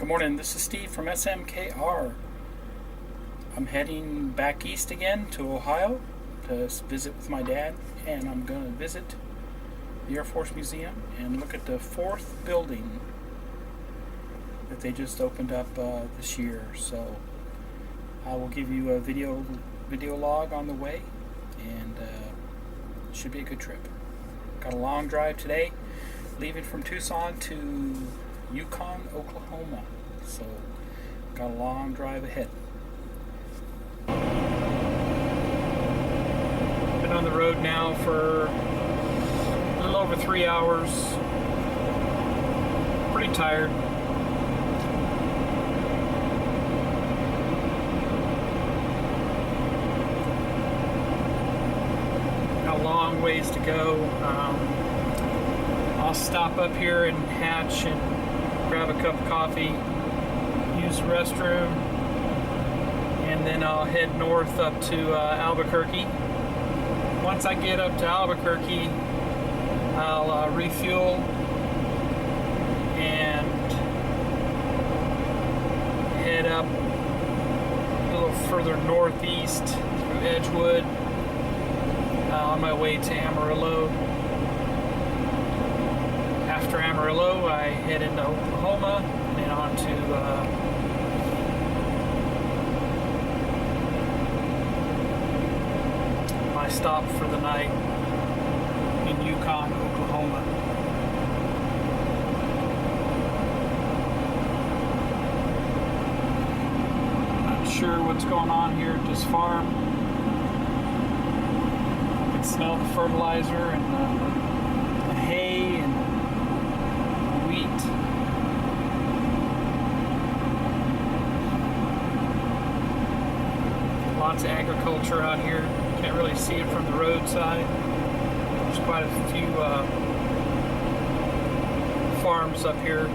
Good morning, this is Steve from SMKR. I'm heading back east again to Ohio to visit with my dad, and I'm going to visit the Air Force Museum and look at the 4th building that they just opened up this year. So I will give you a video log on the way, and it should be a good trip. Got a long drive today, leaving from Tucson to Yukon, Oklahoma. So got a long drive ahead. Been on the road now for a little over 3 hours. Pretty tired. Got a long ways to go. I'll stop up here in Hatch and grab a cup of coffee, use the restroom, and then I'll head north up to Albuquerque. Once I get up to Albuquerque, I'll refuel and head up a little further northeast through Edgewood on my way to Amarillo. After Amarillo, I head into Oklahoma and then on to my stop for the night in Yukon, Oklahoma. Not sure what's going on here at this farm. I can smell the fertilizer and the hay and wheat. Lots of agriculture out here. Can't really see it from the roadside. There's quite a few farms up here.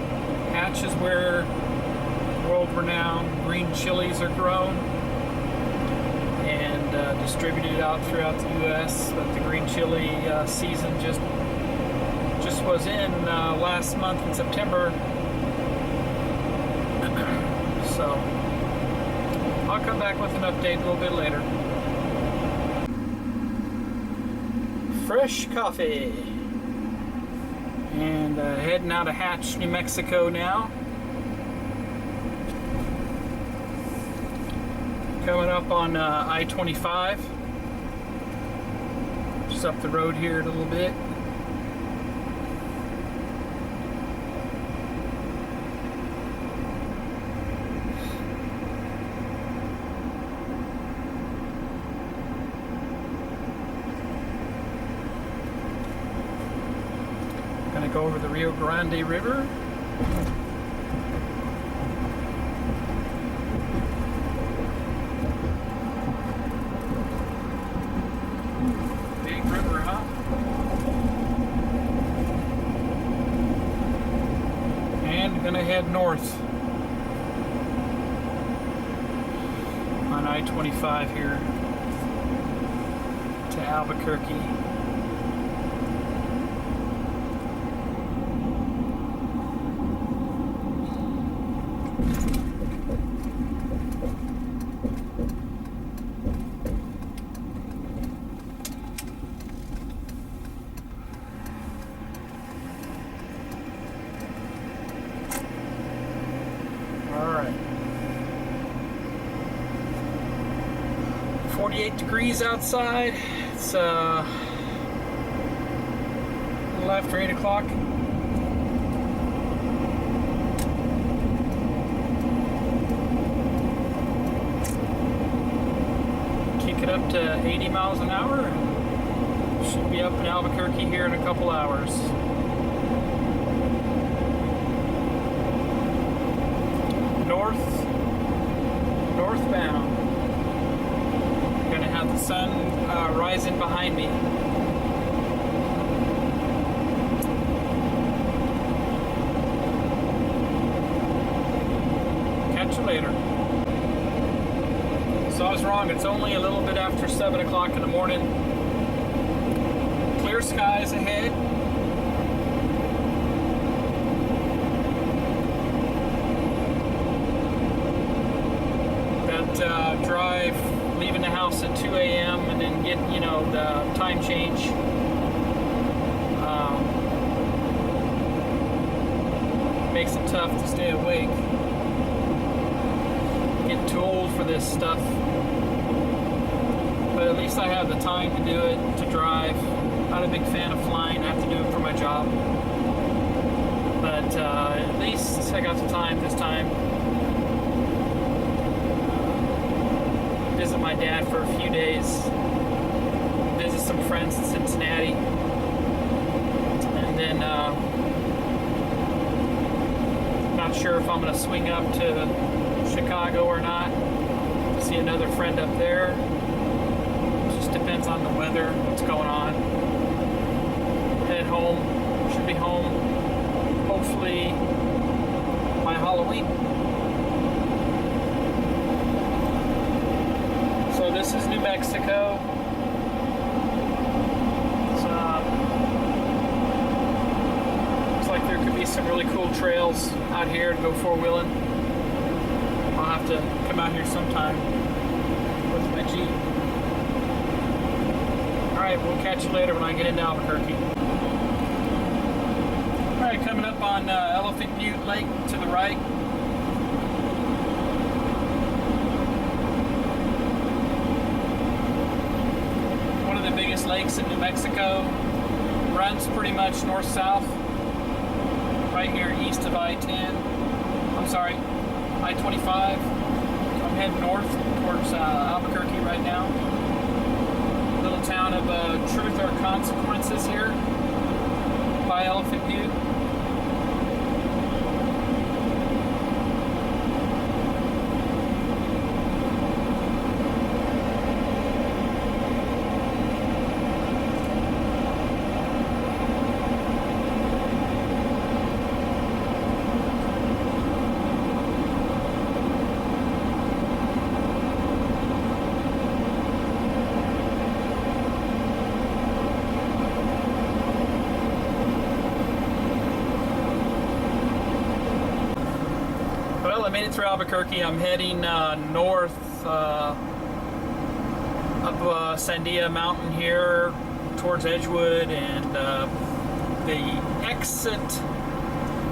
Hatch is where world-renowned green chilies are grown and distributed out throughout the U.S. But the green chili season just was in last month in September. So I'll come back with an update a little bit later. Fresh coffee. And heading out of Hatch, New Mexico now. Coming up on I-25. Just up the road here a little bit. Gonna go over the Rio Grande River. Big river, huh? And gonna head north on I-25 here to Albuquerque. Alright. 48 degrees outside. It's a little after 8 o'clock. Kick it up to 80 miles an hour. Should be up in Albuquerque here in a couple hours. Northbound. Gonna have the sun rising behind me. Catch you later. So I was wrong, it's only a little bit after 7 o'clock in the morning. Clear skies ahead. drive, leaving the house at 2 a.m. and then get, you know, the time change. Makes it tough to stay awake. Getting too old for this stuff. But at least I have the time to do it, to drive. Not a big fan of flying. I have to do it for my job. But at least I got the time this time. Visit my dad for a few days. Visit some friends in Cincinnati. And then not sure if I'm going to swing up to Chicago or not to see another friend up there. It just depends on the weather, what's going on. Head home. Should be home hopefully by Halloween. So this is New Mexico. Looks like there could be some really cool trails out here to go four-wheeling. I'll have to come out here sometime with my Jeep. Alright, we'll catch you later when I get into Albuquerque. Alright, coming up on Elephant Butte Lake to the right. One of the biggest lakes in New Mexico. Runs pretty much north-south. Right here east of I-10. I'm sorry, I-25. I'm heading north towards Albuquerque right now. Little town of Truth or Consequences here by Elephant Butte. Well, I made it through Albuquerque. I'm heading north up Sandia Mountain here towards Edgewood, and the exit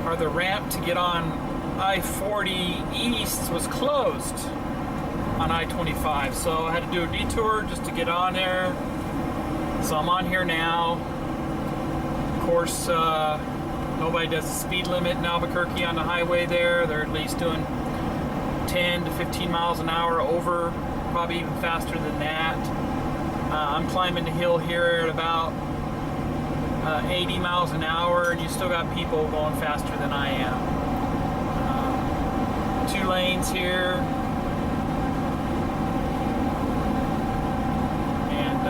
or the ramp to get on I-40 east was closed on I-25, so I had to do a detour just to get on there. So I'm on here now. Of course, nobody does the speed limit in Albuquerque on the highway there. They're at least doing 10 to 15 miles an hour over, probably even faster than that. I'm climbing the hill here at about 80 miles an hour, and you still got people going faster than I am. 2 lanes here. And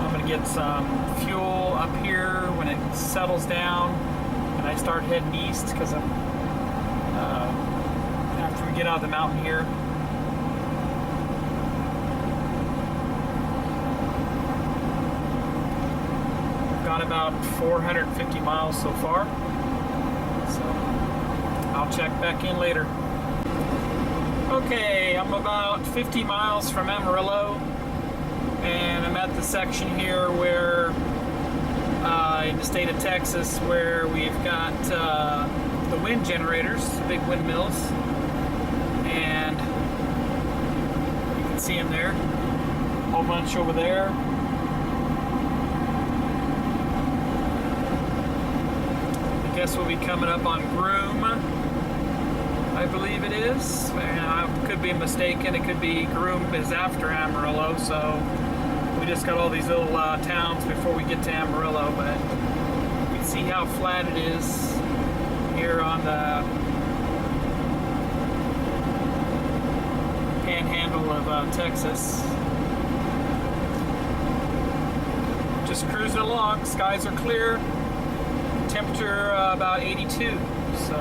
I'm going to get some fuel up here when it settles down and I start heading east, because I'm after we get out of the mountain here. Got about 450 miles so far, so I'll check back in later. Okay, I'm about 50 miles from Amarillo, and I'm at the section here where in the state of Texas, where we've got the wind generators, the big windmills, and you can see them there, a whole bunch over there. I guess we'll be coming up on Groom, I believe it is. I could be mistaken, it could be Groom is after Amarillo, so we just got all these little towns before we get to Amarillo, but you can see how flat it is here on the panhandle of Texas. Just cruising along, skies are clear, temperature about 82, so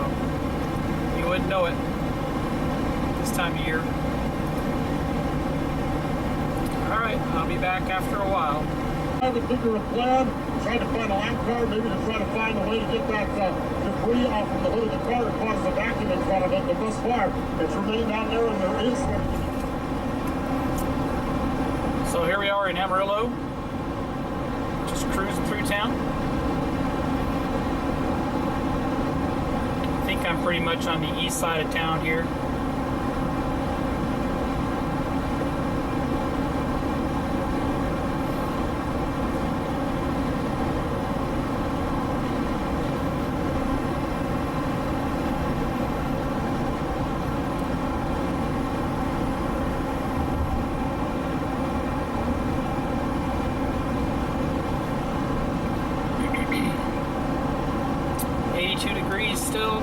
you wouldn't know it this time of year. Alright, I'll be back after a while. have a bigger plan, try to find a line car, maybe to try to find a way to get that debris off from the hood of the car and cause a vacuum in front of it. But thus far, it's remained down there, and there is. So here we are in Amarillo, just cruising through town. I think I'm pretty much on the east side of town here. Still.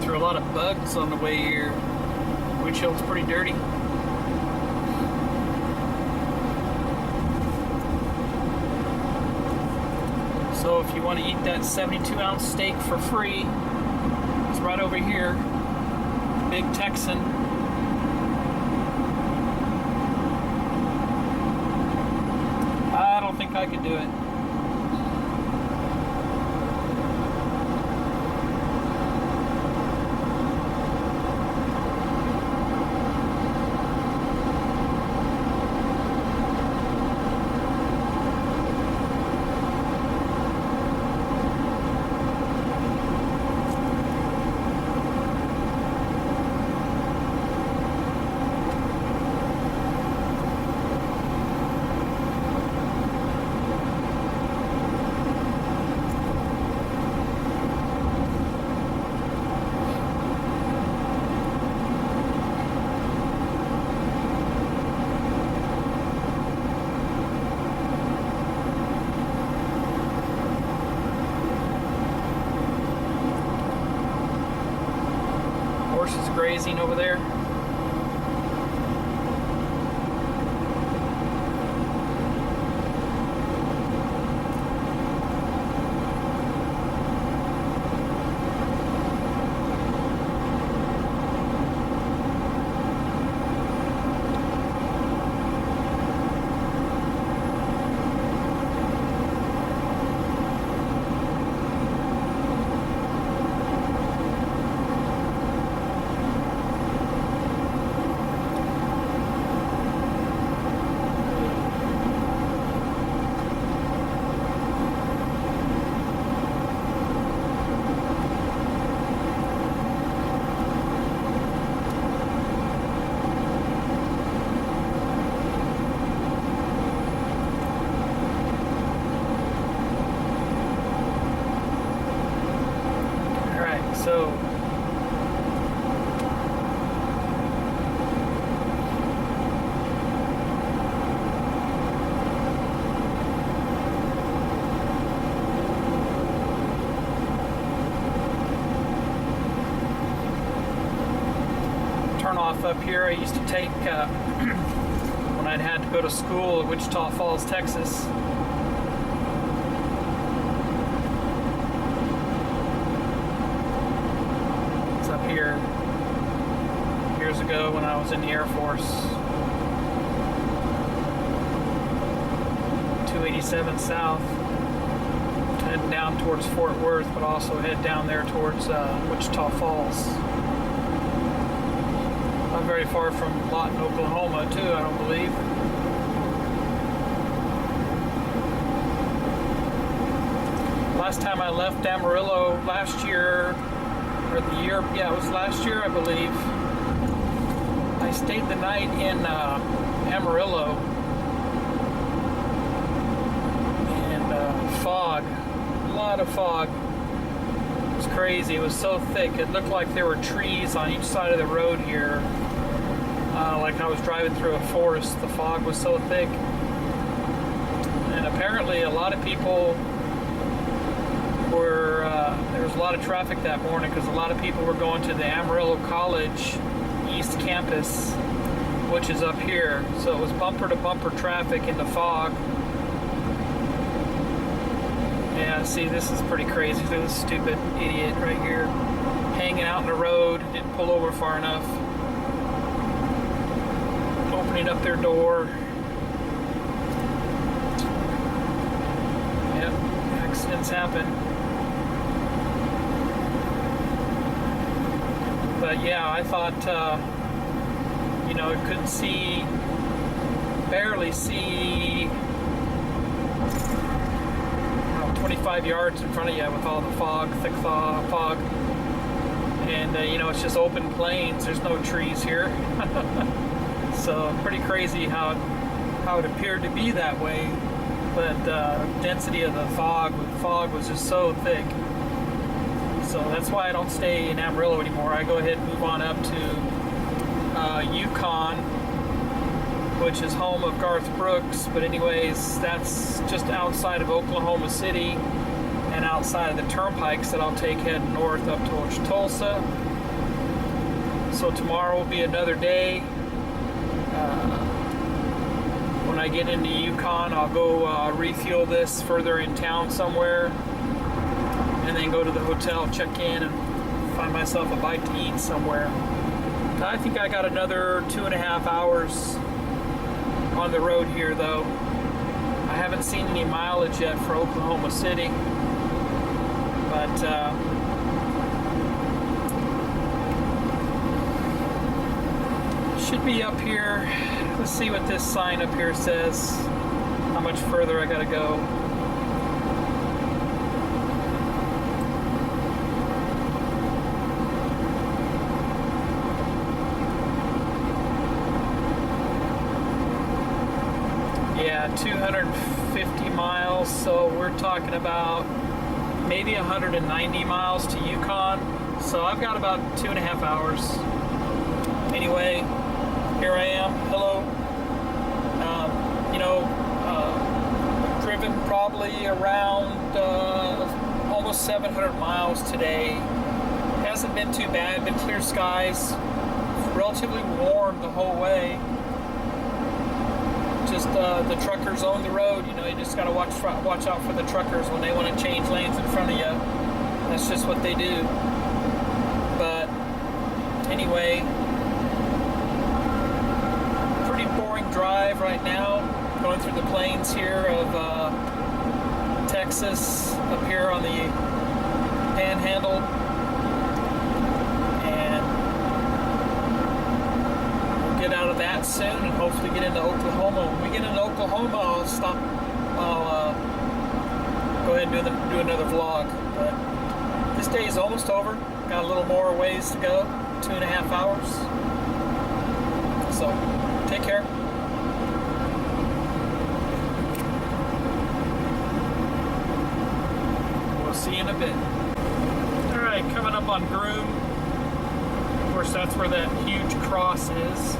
A lot of bugs on the way here. Windshield's pretty dirty. So if you want to eat that 72-ounce steak for free, it's right over here. Big Texan. I don't think I could do it. Horses grazing over there. So turnoff up here I used to take when I'd had to go to school at Wichita Falls, Texas. It's up here years ago when I was in the Air Force. 287 south, heading down towards Fort Worth, but also head down there towards Wichita Falls. Not very far from Lawton, Oklahoma, too, I don't believe. Last time I left Amarillo last year, or the year, yeah, it was last year, I believe. I stayed the night in Amarillo, and fog, a lot of fog. It was crazy. It was so thick. It looked like there were trees on each side of the road here. Like I was driving through a forest. The fog was so thick. And apparently a lot of people were, there was a lot of traffic that morning because a lot of people were going to the Amarillo College East Campus, which is up here. So it was bumper to bumper traffic in the fog. Yeah, see, this is pretty crazy. This stupid idiot right here hanging out in the road, didn't pull over far enough. Opening up their door. Yep, accidents happen. But yeah, I thought, you know, I couldn't see, barely see 25 yards in front of you with all the fog, thick fog. And, you know, it's just open plains. There's no trees here. So pretty crazy how it appeared to be that way. But the density of the fog was just so thick. So that's why I don't stay in Amarillo anymore. I go ahead and move on up to Yukon, which is home of Garth Brooks. But anyways, that's just outside of Oklahoma City and outside of the turnpikes that I'll take heading north up towards Tulsa. So tomorrow will be another day. When I get into Yukon, I'll go refuel this further in town somewhere, and then go to the hotel, check in, and find myself a bite to eat somewhere. I think I got another 2.5 hours on the road here, though. I haven't seen any mileage yet for Oklahoma City, but should be up here. Let's see what this sign up here says, how much further I gotta go. Yeah, 250 miles, so we're talking about maybe 190 miles to Yukon. So I've got about 2.5 hours. Anyway, here I am. Hello. You know, driven probably around almost 700 miles today. Hasn't been too bad. Been clear skies. Relatively warm the whole way. Just the truckers own the road. You know, you just gotta watch out for the truckers when they want to change lanes in front of you. That's just what they do. But anyway, pretty boring drive right now. Going through the plains here of Texas, up here on the Panhandle, and we'll get out of that soon and hopefully get into Oklahoma. When we get into Oklahoma, I'll go ahead and do another vlog. But this day is almost over. Got a little more ways to go, 2.5 hours. So take care. See you in a bit. Alright, coming up on Groom. Of course, that's where that huge cross is.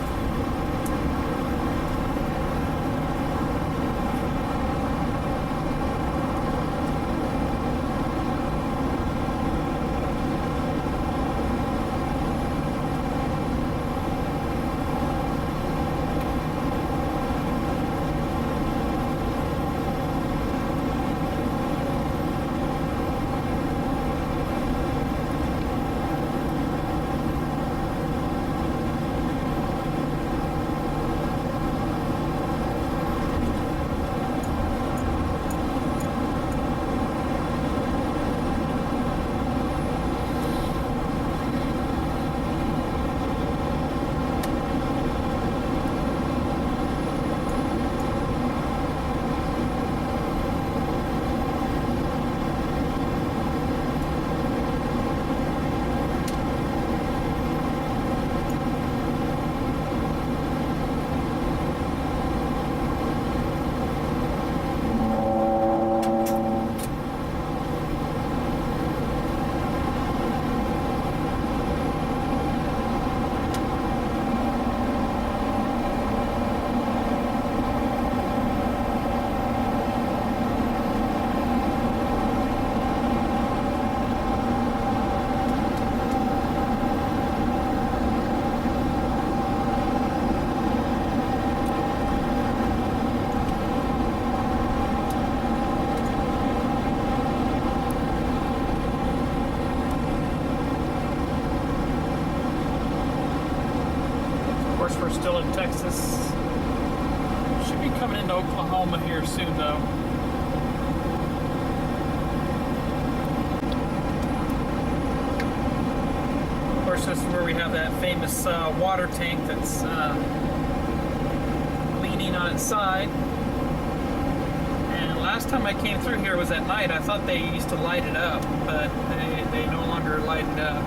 course, we're still in Texas. Should be coming into Oklahoma here soon, though. Of course, this is where we have that famous water tank that's leaning on its side. And last time I came through here was at night. I thought they used to light it up, but they no longer light it up.